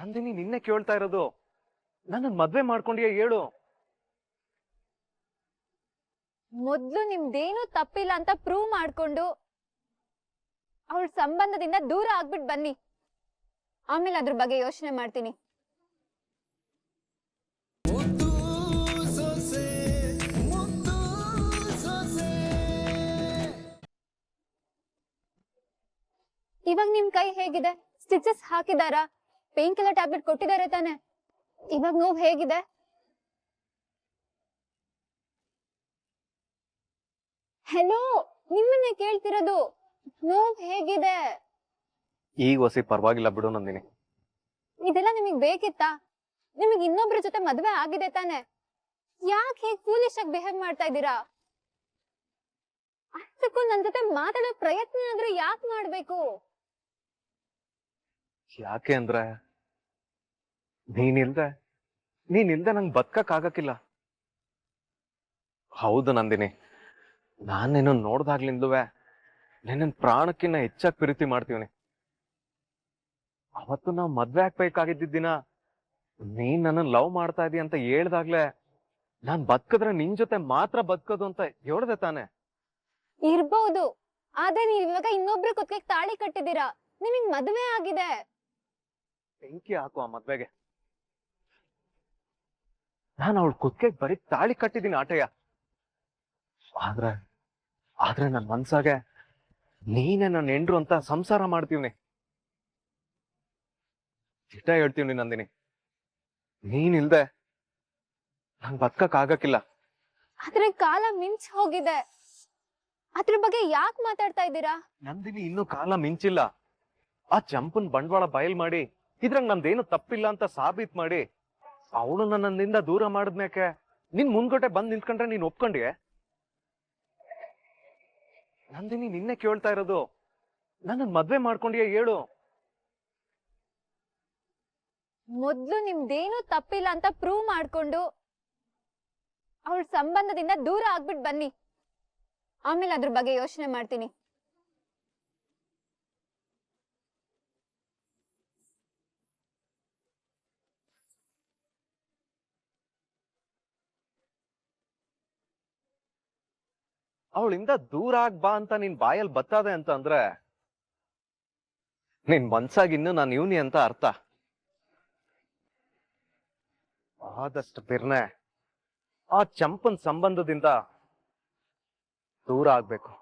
ನಂದಿನಿ ನಿನ್ನೆ ಕೇಳ್ತಾ ಇರೋದು, ನನ್ನ ಮದ್ವೆ ಮಾಡ್ಕೊಂಡಿಯಾ ಹೇಳು. ಮೊದ್ಲು ನಿಮ್ದೇನು ತಪ್ಪಿಲ್ಲ ಅಂತ ಪ್ರೂವ್ ಮಾಡ್ಕೊಂಡು ಅವಳ ಸಂಬಂಧದಿಂದ ದೂರ ಆಗ್ಬಿಟ್ ಬನ್ನಿ, ಆಮೇಲೆ ಅದ್ರ ಬಗ್ಗೆ ಯೋಚನೆ ಮಾಡ್ತೀನಿ. ಇವಾಗ ನಿಮ್ ಕೈ ಹೇಗಿದೆ? ಸ್ಟಿಚಸ್ ಹಾಕಿದಾರಾ? ಪೇನ್ ಕಿಲ್ಲರ್ ಟ್ಯಾಬ್ಲೆಟ್ ಕೊಟ್ಟಿದ್ದಾರೆ ತಾನೆ? ಇವಾಗ ನೋವು ಹೇಗಿದೆ? ಹೆಲೋ, ನಿಮ್ಮನ್ನೇ ಕೇಳ್ತಿರೋದು. ನೋವು ಹೇಗಿದೆ? ಈಗ ಹೊಸಿ ಪರವಾಗಿಲ್ಲ ಬಿಡು ನಂದಿನಿ. ಇದೆಲ್ಲ ನಿಮಗ್ ಬೇಕಿತ್ತಾ? ನಿಮಗ್ ಇನ್ನೊಬ್ರ ಜೊತೆ ಮದ್ವೆ ಆಗಿದೆ ತಾನೆ? ಯಾಕೆ ಹೇಗ್ ಫೂಲಿಶ್ ಆಗಿ ಬಿಹೇವ್ ಮಾಡ್ತಾ ಇದ್ದೀರಾ? ಅಷ್ಟಕ್ಕೂ ನನ್ ಜೊತೆ ಮಾತಾಡೋ ಪ್ರಯತ್ನ ಆದ್ರೂ ಯಾಕೆ ಮಾಡ್ಬೇಕು? ಯಾಕೆ ಅಂದ್ರೆ ನೀನಿಲ್ದೆ ನಂಗೆ ಬದುಕಕ್ ಆಗಕ್ಕಿಲ್ಲ. ಹೌದು ನಂದಿನಿ, ನಾನೇನು ನೋಡ್ದಾಗ್ಲಿಂದುವೆ ನಿನ್ನ ಪ್ರಾಣಕ್ಕಿನ್ನ ಹೆಚ್ಚಾಗಿ ಪ್ರೀತಿ ಮಾಡ್ತೀವಿ. ಅವತ್ತು ನಾವು ಮದ್ವೆ ಆಗ್ಬೇಕಾಗಿದ್ದ ದಿನ ನೀನ್ ನನ್ನ ಲವ್ ಮಾಡ್ತಾ ಇದೀಯ ಅಂತ ಹೇಳ್ದಾಗ್ಲೆ ನಾನ್ ಬದುಕಿದ್ರೆ ನಿನ್ ಜೊತೆ ಮಾತ್ರ ಬದುಕೋದು ಅಂತ ಹೇಳ್ದೆ ತಾನೆ. ಇರ್ಬಹುದು, ಆದ್ರೆ ನೀವ್ ಇವಾಗ ಇನ್ನೊಬ್ರ ಕುತ್ತಿಗೆ ತಾಳಿ ಕಟ್ಟಿದೀರಾ. ನಿಮಗ್ ಮದ್ವೆ ಆಗಿದೆ. ಬೆಂಕಿ ಹಾಕು ಆ ಮದ್ವೆಗೆ. ನಾನು ಅವಳ ಕುತ್ತಿಗೆ ಬರೀ ತಾಳಿ ಕಟ್ಟಿದೀನಿ ಆಟಯ್ಯ. ಆದ್ರೆ ನನ್ ಮನ್ಸಾಗೆ ನೀನೇ ನನ್ನ ಹೆಂಡ್ರು ಅಂತ ಸಂಸಾರ ಮಾಡ್ತೀವ್ನಿ. ಇಷ್ಟ ಹೇಳ್ತೀವ್ನಿ ನಂದಿನಿ, ನೀನಿಲ್ದೆ ನಂಗ್ ಬದುಕಕ್ ಆಗಕ್ಕಿಲ್ಲ. ಆದ್ರೆ ಕಾಲ ಮಿಂಚ್ ಹೋಗಿದೆ, ಅದ್ರ ಬಗ್ಗೆ ಯಾಕೆ ಮಾತಾಡ್ತಾ ಇದ್ದೀರಾ? ನಂದಿನಿ ಇನ್ನೂ ಕಾಲ ಮಿಂಚಿಲ್ಲ. ಆ ಚಂಪನ್ ಬಂಡವಾಳ ಬಯಲ್ ಮಾಡಿ ಇದ್ರಂಗ್ ನಂದೇನು ತಪ್ಪಿಲ್ಲ ಅಂತ ಸಾಬೀತ್ ಮಾಡಿ ಅವಳು ನನ್ನಿಂದ ದೂರ ಮಾಡಿದ್ಮ್ಯಾಕೆ ನಿನ್ ಮುಂದ್ಗಡೆ ಬಂದ್ ನಿಂತ್ಕೊಂಡ್ರೆ ನೀನ್ ಒಪ್ಕೊಂಡ್ಯೆ? ನಂದಿನಿ ನಿನ್ನೆ ಕೇಳ್ತಾ ಇರೋದು, ನನ್ನ ಮದ್ವೆ ಮಾಡ್ಕೊಂಡಿಯಾ ಹೇಳು. ಮೊದ್ಲು ನಿಮ್ದೇನು ತಪ್ಪಿಲ್ಲ ಅಂತ ಪ್ರೂವ್ ಮಾಡ್ಕೊಂಡು ಅವಳ ಸಂಬಂಧದಿಂದ ದೂರ ಆಗ್ಬಿಟ್ ಬನ್ನಿ, ಆಮೇಲೆ ಅದ್ರ ಬಗ್ಗೆ ಯೋಚನೆ ಮಾಡ್ತೀನಿ. ಅವಳಿಂದ ದೂರ ಆಗ್ ಬಾ ಅಂತ ನಿನ್ ಬಾಯಲ್ಲಿ ಬತ್ತದೆ ಅಂತ ಅಂದ್ರೆ ನಿನ್ ಮನ್ಸಾಗಿ ಇನ್ನು ನಾನು ಇವ್ನಿ ಅಂತ ಅರ್ಥ. ಆದಷ್ಟು ಬಿರ್ನೆ ಆ ಚಂಪನ್ ಸಂಬಂಧದಿಂದ ದೂರ ಆಗ್ಬೇಕು.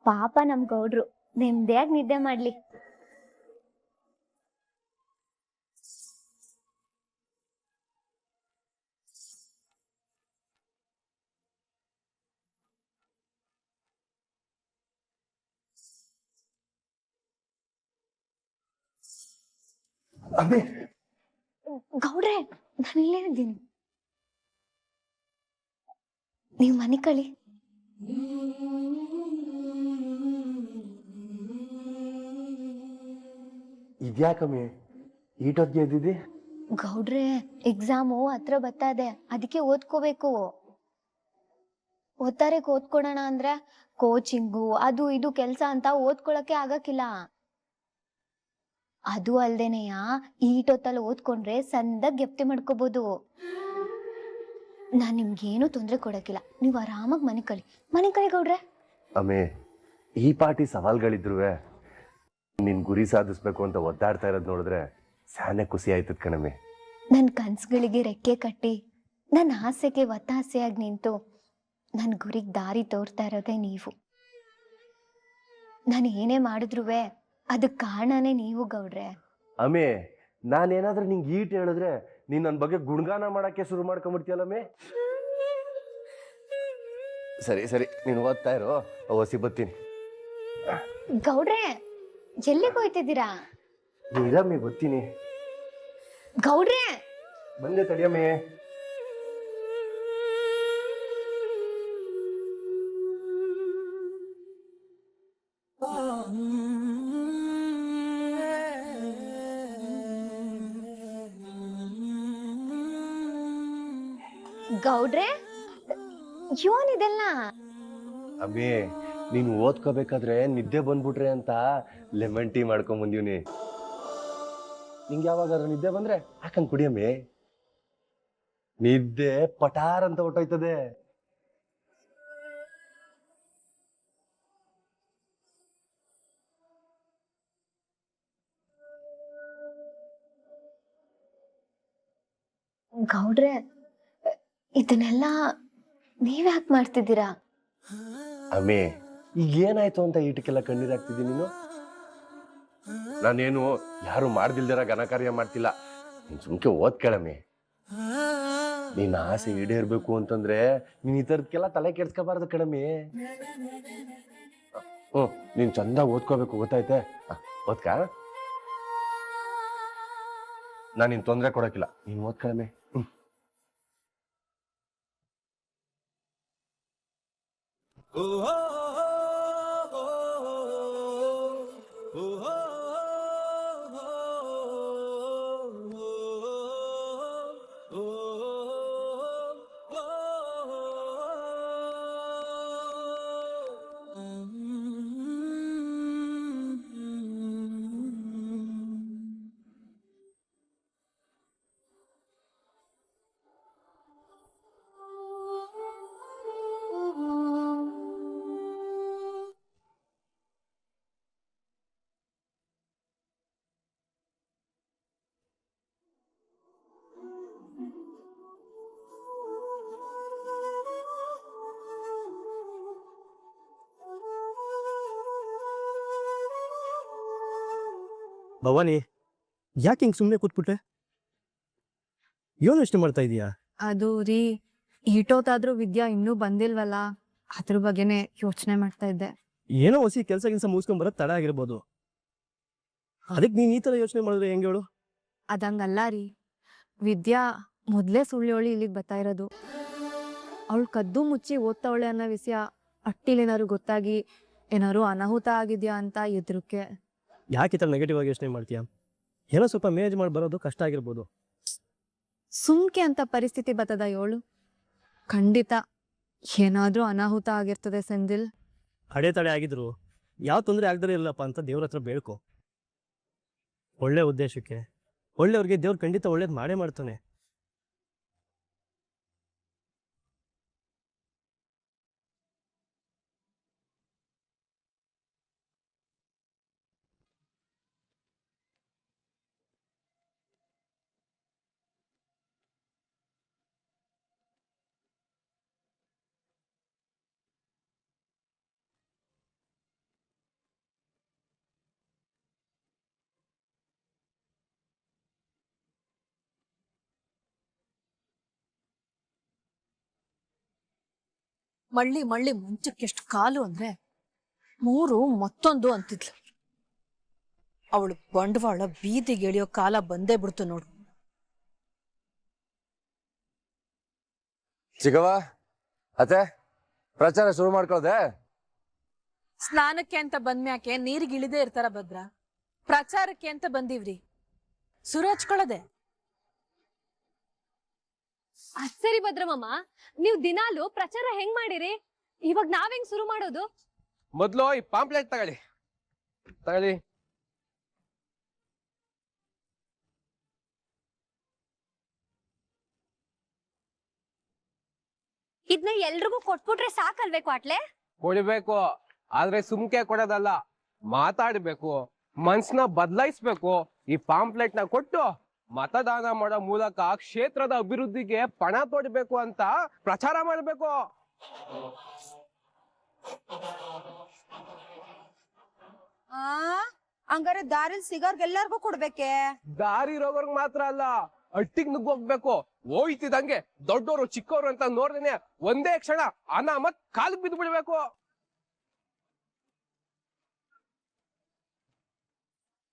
ಪಾಪ ನಮ್ ಗೌಡ್ರು ನೆಮ್ಮದಿಯಾಗಿ ನಿದ್ದೆ ಮಾಡ್ಲಿ. ಗೌಡ್ರೆ, ನಾನು ಇಲ್ಲೇ ಇದ್ದೀನಿ, ನೀವು ಮನೆ ಕಳಿ. ಇದ್ಯಾಕಮ್ಮಿ ಈಟೊತ್ತಿಗೆ ಎದ್ದಿದ್ದಿ? ಗೌಡ್ರೆ, ಎಕ್ಸಾಮು ಹತ್ರ ಬರ್ತಾ ಇದೆ, ಅದಕ್ಕೆ ಓದ್ಕೋಬೇಕು. ಓದ್ಕೊಳೋಣ ಅಂದ್ರೆ ಕೋಚಿಂಗು ಅದು ಇದು ಕೆಲ್ಸ ಅಂತ ಓದ್ಕೊಳಕ್ಕೆ ಆಗಕ್ಕಿಲ್ಲ. ಅದು ಅಲ್ದೇನೆಯ ಈಟೊತ್ತಲ್ಲಿ ಓದ್ಕೊಂಡ್ರೆ ಸಂದಾಗ ಗೆಪ್ತಿ ಮಾಡ್ಕೋಬಹುದು. ನಾನ್ ನಿಮ್ಗೇನು ತೊಂದ್ರೆ ಕೊಡಕ್ಕಿಲ್ಲ, ನೀವ್ ಆರಾಮಾಗಿ ಮನೆ ಕಳಿ ಗೌಡ್ರೆ. ಅಮ್ಮೆ, ಈ ಪಾಟಿ ಸವಾಲ್ಗಳಿದ್ರು ನಿನ್ ಗುರಿ ಸಾಧಿಸ್ಬೇಕು ಅಂತ ಒದ್ದಾಡ್ತಾ ಇರೋದ್ ನೋಡಿದ್ರೆ ಸ್ಯಾನೆ ಖುಷಿ ಆಯ್ತದ ಕಣಮ್ಮೆ. ನನ್ ಕನ್ಸುಗಳಿಗೆ ರೆಕ್ಕೆ ಕಟ್ಟಿ ನನ್ನ ಆಸೆಗೆ ಒತ್ತಾಸೆಯಾಗಿ ನಿಂತು ನನ್ ಗುರಿಗೆ ದಾರಿ ತೋರ್ತಾ ಇರೋದೇ ನೀವು. ನಾನು ಏನೇ ಮಾಡಿದ್ರು ಅದಕ್ ಕಾರಣನೇ ನೀವು ಗೌಡ್ರೆ. ಅಮ್ಮೆ, ನಾನೇನಾದ್ರೂ ನಿಂಗೆ ಈಟ್ ಹೇಳಿದ್ರೆ ನೀನ್ ನನ್ನ ಬಗ್ಗೆ ಗುಣಗಾನ ಮಾಡಕ್ಕೆ ಶುರು ಮಾಡ್ಕೊಂಡ್ಬಿಡ್ತೀಯಲ್ಲಮ್ಮೆ. ಸರಿ ಸರಿ, ನೀನು ಓದ್ತಾ ಇರೋ, ಹೊಸಿ ಬತ್ತೀನಿ. ಗೌಡ್ರೆ ಎಲ್ಲಿಗೆ ಹೋಯ್ತಿದ್ದೀರಾ? ನೀರಮ್ಮೆ ಬತ್ತೀನಿ. ಗೌಡ್ರೆ ಬಂದೆ ತಡಿಯಮ್ಮೆ. ಗೌಡ್ರೆ ಇವನಿದೆಲ್ಲ ಅಮ್ಮೆ, ನೀನು ಓದ್ಕೋಬೇಕಾದ್ರೆ ನಿದ್ದೆ ಬಂದ್ಬಿಟ್ರೆ ಅಂತ ಲೆಮನ್ ಟೀ ಮಾಡ್ಕೊಂಡ್ ಬಂದೀವ್ನಿ. ನಿಂಗೆ ಯಾವಾಗಾದ್ರೂ ನಿದ್ದೆ ಬಂದ್ರೆ ಹಾಕಂಗ್ ಕುಡಿಯಮ್ಮೆ. ನಿದ್ದೆ ಪಟಾರ್ ಅಂತ ಹೊಟ್ಟೋಯ್ತದೆ. ಗೌಡ್ರೆ ಇದನ್ನೆಲ್ಲ ನೀವ್ಯಾಕೆ ಮಾಡ್ತಿದ್ದೀರಾ? ಅಮ್ಮೆ, ಈಗ ಏನಾಯ್ತು ಅಂತ ಈಟಕ್ಕೆಲ್ಲ ಕಣ್ಣೀರಾಗ್ತಿದ್ದೀನಿ ನೀನು? ನಾನೇನು ಯಾರು ಮಾಡ್ದಿಲ್ದಿರ ಘನಕಾರ್ಯ ಮಾಡ್ತಿಲ್ಲ. ನೀನ್ ಸುಮ್ಕೆ ಓದ್ ಕೇಳಮ್ಮೆ. ನಿನ್ನ ಆಸೆ ಈಡೇರ್ಬೇಕು ಅಂತಂದ್ರೆ ನೀನ್ ಈ ತರದ್ಕೆಲ್ಲ ತಲೆ ಕೆಡ್ಸ್ಕೋಬಾರ್ದು ಕಣಮ್ಮೆ. ನೀನ್ ಚಂದ ಓದ್ಕೋಬೇಕು, ಗೊತ್ತಾಯ್ತೆ? ಓದ್ಕ, ನಾನು ನಿನ್ ತೊಂದ್ರೆ ಕೊಡಕ್ಕಿಲ್ಲ, ನೀನ್ ಓದ್ಕಳಮ್ಮೆ. ಭವಾನಿ, ಯಾಕೆ ಹಿಂಗೆ ಸುಮ್ಮನೆ ಕೂತ್ಬಿಟ್ಟೆ? ಏನು ಯೋಚನೆ ಮಾಡ್ತಾ ಇದೀಯಾ? ಅದು ರೀ, ಈಟೋತಾದ್ರೂ ವಿದ್ಯಾ ಇನ್ನೂ ಬಂದಿಲ್ವಲ್ಲ, ಅದ್ರ ಬಗ್ಗೆನೆ ಯೋಚನೆ ಮಾಡ್ತಾ ಇದ್ದೆ. ಏನೋ ಹೊಸಿ ಕೆಲಸ ಮುಗಿಸ್ಕೊಂಡ್ ಬರೋದು ತಡ ಆಗಿರ್ಬೋದು. ಅದಕ್ಕೆ ನೀನ್ ಈ ತರ ಯೋಚನೆ ಮಾಡಿದ್ರೆ ಹೆಂಗೆ ಹೇಳು? ಅದಂಗಲ್ಲ ರೀ, ವಿದ್ಯಾ ಮೊದ್ಲೇ ಸುಳ್ಳಿ ಇಲ್ಲಿಗೆ ಬರ್ತಾ ಇರೋದು. ಅವಳು ಕದ್ದು ಮುಚ್ಚಿ ಓದ್ತಾವಳೆ ಅನ್ನೋ ವಿಷಯ ಅಟ್ಟಿಲೇನಾದ್ರು ಗೊತ್ತಾಗಿ ಏನಾದ್ರು ಅನಾಹುತ ಆಗಿದ್ಯಾ ಅಂತ ಎದುರುಕ್ಕೆ. ಯಾಕೆ ಈ ಥರ ನೆಗೆಟಿವ್ ಆಗಿ ಯೋಚನೆ ಮಾಡ್ತೀಯಾ? ಏನೋ ಸ್ವಲ್ಪ ಮೇನೇಜ್ ಮಾಡಿ ಬರೋದು ಕಷ್ಟ ಆಗಿರ್ಬೋದು. ಸುಮ್ಕೆ ಅಂತ ಪರಿಸ್ಥಿತಿ ಬರ್ತದ ಏಳು? ಖಂಡಿತ ಏನಾದ್ರೂ ಅನಾಹುತ ಆಗಿರ್ತದೆ ಸೆಂದಿಲ್. ಅಡೆತಡೆ ಆಗಿದ್ರು ಯಾವ ತೊಂದರೆ ಆಗದೇ ಇಲ್ಲಪ್ಪ ಅಂತ ದೇವ್ರ ಹತ್ರ ಬೇಡ್ಕೊ. ಒಳ್ಳೆ ಉದ್ದೇಶಕ್ಕೆ ಒಳ್ಳೆಯವ್ರಿಗೆ ದೇವ್ರು ಖಂಡಿತ ಒಳ್ಳೇದು ಮಾಡೇ ಮಾಡ್ತಾನೆ. ಮಳ್ಳಿ ಮುಂಚಕ್ಕೆಷ್ಟು ಕಾಲು ಅಂದ್ರೆ 3 ಮತ್ತೊಂದು ಅಂತಿದ್ಲು. ಅವಳು ಬಂಡವಾಳ ಬೀದಿಗೆ ಎಳಿಯೋ ಕಾಲ ಬಂದೇ ಬಿಡ್ತು ನೋಡು. ಚಿಗವ, ಅತ್ತೆ ಪ್ರಚಾರ ಶುರು ಮಾಡ್ಕೊಳ್ದೆ? ಸ್ನಾನಕ್ಕೆ ಅಂತ ಬಂದ್ಮ್ಯಾಕೆ ನೀರಿಗೆ ಇಳಿದೇ ಇರ್ತಾರ ಭದ್ರ? ಪ್ರಚಾರಕ್ಕೆ ಅಂತ ಬಂದೀವ್ರಿ, ಸುರು ಹಚ್ಕೊಳ್ಳದೆ. ಸರಿ ಭದ್ರಮಮ್ಮ, ನೀವ್ ದಿನಾಲು ಪ್ರಚಾರ ಹೆಂಗ್ ಮಾಡಿರಿ? ಇವಾಗ ನಾವ್ ಹೆಂಗ್ ಶುರು ಮಾಡೋದು? ಮೊದ್ಲು ಈ ಪಾಂಪ್ಲೆಟ್ ತಗೊಳ್ಳಿ. ಇದ್ನ ಎಲ್ರಿಗೂ ಕೊಟ್ಬಿಟ್ರೆ ಸಾಕಲ್ವೇ ಕ್ವಾಟ್ಲೆ? ಕೊಡ್ಬೇಕು, ಆದ್ರೆ ಸುಮ್ಕೆ ಕೊಡೋದಲ್ಲ, ಮಾತಾಡ್ಬೇಕು, ಮನ್ಸನ್ನ ಬದಲಾಯಿಸ್ಬೇಕು. ಈ ಪಾಂಪ್ಲೆಟ್ ನ ಕೊಟ್ಟು ಮತದಾನ ಮಾಡೋ ಮೂಲಕ ಕ್ಷೇತ್ರದ ಅಭಿವೃದ್ಧಿಗೆ ಪಣ ತೊಡಬೇಕು ಅಂತ ಪ್ರಚಾರ ಮಾಡ್ಬೇಕು. ಹಂಗಾರೆ ದಾರಿಲ್ ಸಿಗೋರ್ಗೆಲ್ಲರಿಗೂ ಕೊಡ್ಬೇಕೆ? ದಾರಿ ರೋಗರ್ಗ್ ಮಾತ್ರ ಅಲ್ಲ, ಅಟ್ಟಿಗ್ ನುಗ್ಗೋಗ್ಬೇಕು. ಹೋಯ್ತಿದಂಗೆ ದೊಡ್ಡೋರು ಚಿಕ್ಕವರು ಅಂತ ನೋಡ್ದೇನೆ ಒಂದೇ ಕ್ಷಣ ಅನಾಮತ್ ಕಾಲಿಗೆ ಬಿದ್ದು ಬಿಡ್ಬೇಕು.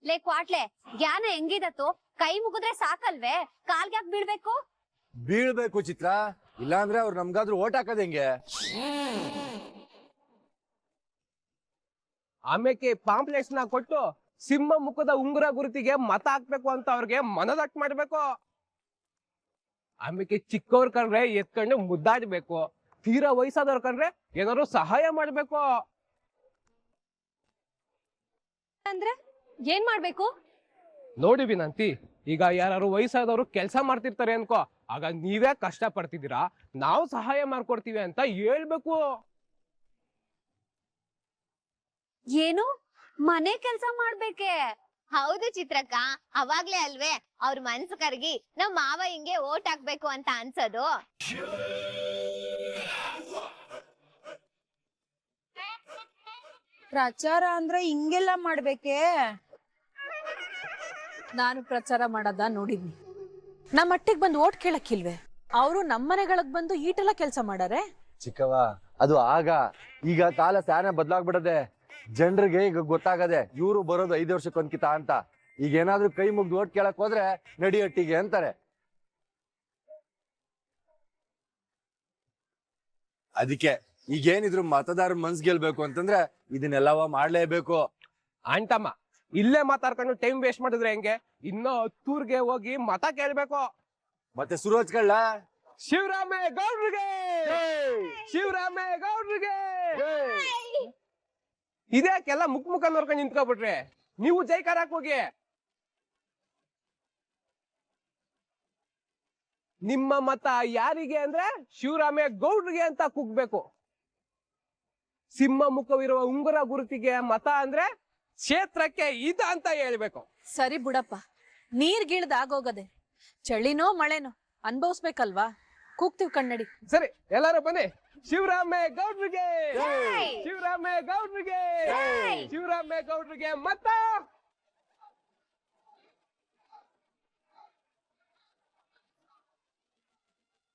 ಲೇ ಕ್ವಾಟ್ಲೆ, ಜ್ಞಾನ ಹೆಂಗಿದತ್ತು? ಕೈ ಮುಗಿದ್ರೆ ಸಾಕಲ್ವೇ? ಕಾಲ್ಗೆ ಯಾಕೆ ಬೀಳ್ಬೇಕು? ಬೀಳ್ಬೇಕು ಚಿತ್ರ, ಇಲ್ಲಾಂದ್ರೆ ಅವ್ರು ನಮ್ಗಾದ್ರೂ ಓಟ್ ಹಾಕೋದ್ ಹೆಂಗೆ? ಆಮೇಲೆ ಪಾಂಪ್ಲೆಟ್ಸ್ ನ ಕೊಟ್ಟು ಸಿಂಹ ಮುಖದ ಉಂಗುರ ಗುರುತಿಗೆ ಮತ ಹಾಕ್ಬೇಕು ಅಂತ ಅವ್ರಿಗೆ ಮನದಟ್ಟು ಮಾಡ್ಬೇಕು. ಆಮೇಲೆ ಚಿಕ್ಕವ್ರ ಕಂಡ್ರೆ ಎತ್ಕೊಂಡು ಮುದ್ದಾಡ್ಬೇಕು. ತೀರಾ ವಯಸ್ಸಾದವ್ರ ಕಂಡ್ರೆ ಏನಾದ್ರು ಸಹಾಯ ಮಾಡ್ಬೇಕು. ಅಂದ್ರೆ ಏನ್ ಮಾಡ್ಬೇಕು? ನೋಡಿ ವಿನಂತಿ, ಈಗ ಯಾರು ವಯಸ್ಸಾದವರು ಕೆಲಸ ಮಾಡ್ತಿರ್ತಾರೆ ಅನ್ಕೋ, ಆಗ ನೀವೇ ಕಷ್ಟ ಪಡ್ತಿದ್ದೀರಾ, ನಾವು ಸಹಾಯ ಮಾಡ್ಕೊಡ್ತೀವಿ ಅಂತ ಹೇಳ್ಬೇಕು. ಏನು ಮನೆ ಕೆಲ್ಸ ಮಾಡ್ಬೇಕೆ? ಹೌದು ಚಿತ್ರಕ್ಕ, ಅವಾಗ್ಲೇ ಅಲ್ವೇ ಅವ್ರ ಮನ್ಸು ಕರ್ಗಿ ನಮ್ ಮಾವ ಹಿಂಗೆ ಓಟ್ ಹಾಕ್ಬೇಕು ಅಂತ ಅನ್ಸೋದು. ಪ್ರಚಾರ ಅಂದ್ರೆ ಹಿಂಗೆಲ್ಲ ಮಾಡ್ಬೇಕೆ? ನಾನು ಪ್ರಚಾರ ಮಾಡದ ನೋಡಿದ್ನಿ. ನಮ್ಮ ಮಟ್ಟಿಗೆ ಬಂದು ಓಟ್ ಕೇಳಕ್ಕಿಲ್ವೇ? ಅವರು ನಮ್ಮನೆಗಳಿಗೆ ಬಂದು ಈಟೆಲ್ಲ ಕೆಲಸ ಮಾಡಾರೆ. ಚಿಕ್ಕವ, ಅದು ಆಗ, ಈಗ ಕಾಲ ಸ್ಯಾನೆ ಬದಲಾಗ್ಬಿಡದೆ. ಜನರಿಗೆ ಈಗ ಗೊತ್ತಾಗದೆ ಇವ್ರು ಬರೋದು 5 ವರ್ಷಕ್ಕೊಂದ್ಕಿತ ಅಂತ. ಈಗ ಏನಾದ್ರೂ ಕೈ ಮುಗ್ದು ಓಟ್ ಕೇಳಕ್ ಹೋದ್ರೆ ನಡಿಯಟ್ಟಿಗೆ ಅಂತಾರೆ. ಅದಕ್ಕೆ ಈಗೇನಿದ್ರು ಮತದಾರ ಮನ್ಸ್ ಗೆಲ್ಬೇಕು ಅಂತಂದ್ರೆ ಇದನ್ನೆಲ್ಲವ ಮಾಡ್ಲೇಬೇಕು. ಅಂಟಮ್ಮ, ಇಲ್ಲೇ ಮಾತಾಡ್ಕೊಂಡು ಟೈಮ್ ವೇಸ್ಟ್ ಮಾಡಿದ್ರೆ ಹೆಂಗೆ? ಇನ್ನೂ 10 ಊರ್ಗೆ ಹೋಗಿ ಮತ ಕೇಳ್ಬೇಕು. ಮತ್ತೆ ಸುರೋಜ್ಗಳ್ ಶಿವರಾಮೇಗೌಡ್ರಿಗೆ, ಶಿವರಾಮೇಗೌಡ್ರಿಗೆ. ಇದ್ಯಾಕೆಲ್ಲ ಮುಖ ನೋಡ್ಕೊಂಡು ನಿಂತ್ಕೊಬಿಟ್ರೆ? ನೀವು ಜೈಕಾರ ಹೋಗಿ. ನಿಮ್ಮ ಮತ ಯಾರಿಗೆ ಅಂದ್ರೆ ಶಿವರಾಮೇಗೌಡ್ರಿಗೆ ಅಂತ ಕೂಗ್ಬೇಕು. ಸಿಂಹ ಮುಖವಿರುವ ಉಂಗುರ ಗುರುತಿಗೆ ಮತ ಅಂದ್ರೆ ಕ್ಷೇತ್ರಕ್ಕೆ ಇದ ಅಂತ ಹೇಳ್ಬೇಕು. ಸರಿ ಬಿಡಪ್ಪ, ನೀರ್ಗಿಳ್ದ ಆಗೋಗದೆ. ಚಳಿನೋ ಮಳೆನೋ ಅನ್ಭವಿಸ್ಬೇಕಲ್ವಾ? ಕೂಗ್ತೀವಿ ಕಣ್ಣಡಿ. ಸರಿ, ಎಲ್ಲರೂ ಬನ್ನಿ. ಶಿವರಾಮೇಗೌಡ್ರಿಗೆ, ಶಿವರಾಮೇಗೌಡ್ರಿಗೆ, ಶಿವರಾಮೇಗೌಡ್ರಿಗೆ ಮತ.